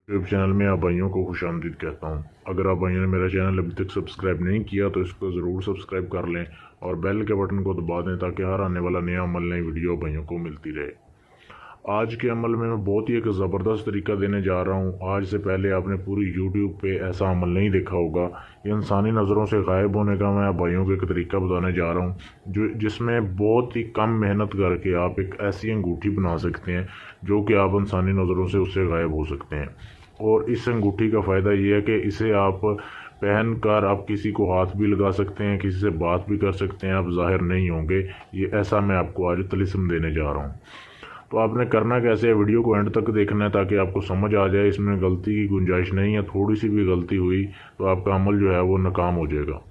YouTube channel में आप भाइयों को खुशामदीद कहता हूँ। अगर आप भाइयों ने मेरा चैनल अभी तक सब्सक्राइब नहीं किया तो इसको ज़रूर सब्सक्राइब कर लें और बेल के बटन को दबा दें ताकि हर आने वाला नया अमल नई वीडियो भाइयों को मिलती रहे। आज के अमल में मैं बहुत ही एक ज़बरदस्त तरीका देने जा रहा हूँ। आज से पहले आपने पूरी यूट्यूब पे ऐसा अमल नहीं देखा होगा। ये इंसानी नज़रों से गायब होने का मैं आप भाइयों को एक तरीका बताने जा रहा हूँ जो जिसमें बहुत ही कम मेहनत करके आप एक ऐसी अंगूठी बना सकते हैं जो कि आप इंसानी नज़रों से उससे गायब हो सकते हैं। और इस अंगूठी का फ़ायदा ये है कि इसे आप पहन कर आप किसी को हाथ भी लगा सकते हैं, किसी से बात भी कर सकते हैं, आप ज़ाहिर नहीं होंगे। ये ऐसा मैं आपको आज तिलिस्म देने जा रहा हूँ। तो आपने करना कैसे है, वीडियो को एंड तक देखना है ताकि आपको समझ आ जाए। इसमें गलती की गुंजाइश नहीं है, थोड़ी सी भी गलती हुई तो आपका अमल जो है वो नाकाम हो जाएगा।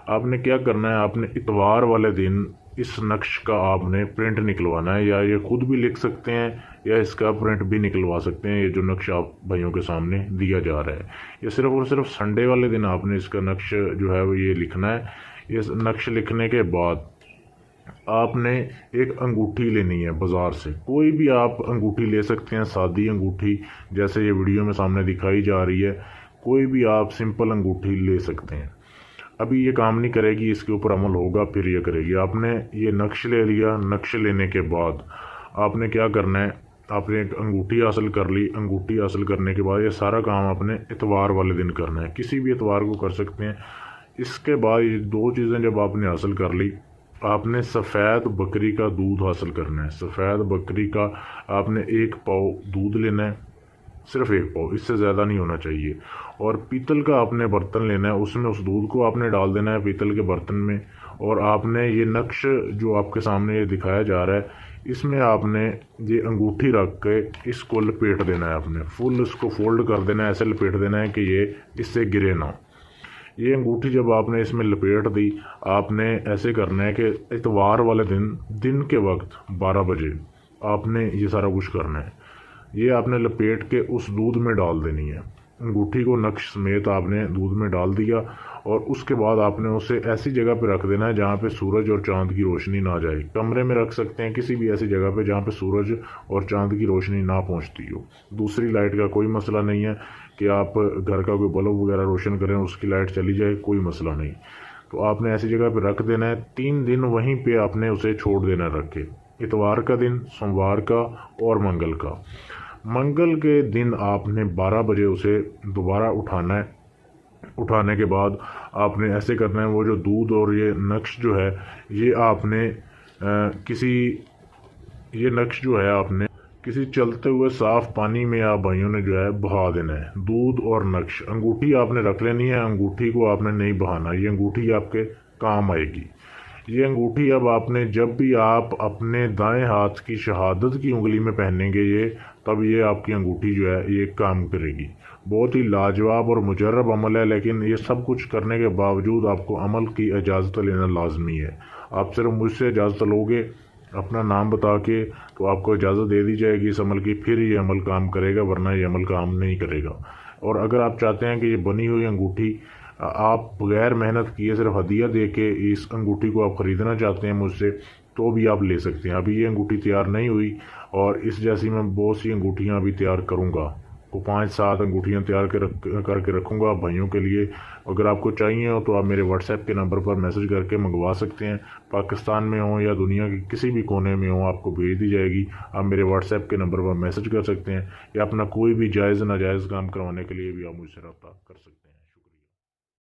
आपने क्या करना है, आपने इतवार वाले दिन इस नक्श का आपने प्रिंट निकलवाना है, या ये खुद भी लिख सकते हैं या इसका प्रिंट भी निकलवा सकते हैं। ये जो नक्श आप भाइयों के सामने दिया जा रहा है, ये सिर्फ और सिर्फ संडे वाले दिन आपने इसका नक्श जो है वो ये लिखना है। इस नक्श लिखने के बाद आपने एक अंगूठी लेनी है बाज़ार से। कोई भी आप अंगूठी ले सकते हैं, सादी अंगूठी जैसे ये वीडियो में सामने दिखाई जा रही है। कोई भी आप सिंपल अंगूठी ले सकते हैं। अभी ये काम नहीं करेगी, इसके ऊपर अमल होगा फिर ये करेगी। आपने ये नक्श ले लिया, नक्श लेने के बाद आपने क्या करना है, आपने एक अंगूठी हासिल कर ली। अंगूठी हासिल करने के बाद ये सारा काम आपने इतवार वाले दिन करना है, किसी भी इतवार को कर सकते हैं। इसके बाद ये दो चीज़ें जब आपने हासिल कर ली, आपने सफ़ेद बकरी का दूध हासिल करना है। सफ़ेद बकरी का आपने 1 पाव दूध लेना है, सिर्फ 1 पाव, इससे ज़्यादा नहीं होना चाहिए। और पीतल का आपने बर्तन लेना है, उसमें उस दूध को आपने डाल देना है पीतल के बर्तन में। और आपने ये नक्श जो आपके सामने ये दिखाया जा रहा है, इसमें आपने ये अंगूठी रख के इसको लपेट देना है। आपने फुल इसको फोल्ड कर देना है, ऐसे लपेट देना है कि ये इससे गिरे ना। ये अंगूठी जब आपने इसमें लपेट दी, आपने ऐसे करना है कि इतवार वाले दिन दिन के वक्त 12 बजे आपने ये सारा कुछ करना है। ये आपने लपेट के उस दूध में डाल देनी है। अंगूठी को नक्श समेत आपने दूध में डाल दिया और उसके बाद आपने उसे ऐसी जगह पे रख देना है जहाँ पे सूरज और चांद की रोशनी ना जाए। कमरे में रख सकते हैं, किसी भी ऐसी जगह पे जहाँ पे सूरज और चांद की रोशनी ना पहुँचती हो। दूसरी लाइट का कोई मसला नहीं है कि आप घर का कोई बल्ब वगैरह रोशन करें, उसकी लाइट चली जाए, कोई मसला नहीं। तो आपने ऐसी जगह पे रख देना है। 3 दिन वहीं पे आपने उसे छोड़ देना रख के, इतवार का दिन, सोमवार का और मंगल का। मंगल के दिन आपने 12 बजे उसे दोबारा उठाना है। उठाने के बाद आपने ऐसे करना है, वो जो दूध और ये नक्श जो है ये आपने किसी ये नक्श जो है आपने किसी चलते हुए साफ पानी में आप भाइयों ने जो है बहा देना है। दूध और नक्श, अंगूठी आपने रख लेनी है, अंगूठी को आपने नहीं बहाना। ये अंगूठी आपके काम आएगी। ये अंगूठी अब आपने जब भी आप अपने दाएं हाथ की शहादत की उंगली में पहनेंगे ये, तब ये आपकी अंगूठी जो है ये काम करेगी। बहुत ही लाजवाब और मुजर्रब अमल है, लेकिन ये सब कुछ करने के बावजूद आपको अमल की इजाज़त लेना लाजमी है। आप सिर्फ मुझसे इजाज़त लोगे अपना नाम बता के, तो आपको इजाज़त दे दी जाएगी इस अमल की, फिर ये अमल काम करेगा, वरना ये अमल काम नहीं करेगा। और अगर आप चाहते हैं कि ये बनी हुई अंगूठी आप बगैर मेहनत किए सिर्फ हदिया दे के इस अंगूठी को आप ख़रीदना चाहते हैं मुझसे, तो भी आप ले सकते हैं। अभी ये अंगूठी तैयार नहीं हुई और इस जैसी मैं बहुत सी अंगूठियाँ अभी तैयार करूँगा। वो 5-7 अंगूठियाँ तैयार करके रखूँगा भाइयों के लिए। अगर आपको चाहिए हो तो आप मेरे व्हाट्सएप के नंबर पर मैसेज करके मंगवा सकते हैं। पाकिस्तान में हो या दुनिया के किसी भी कोने में हो, आपको भेज दी जाएगी। आप मेरे व्हाट्सएप के नंबर पर मैसेज कर सकते हैं, या अपना कोई भी जायज़ नाजायज़ काम करवाने के लिए भी आप मुझसे रब्ता कर सकते हैं।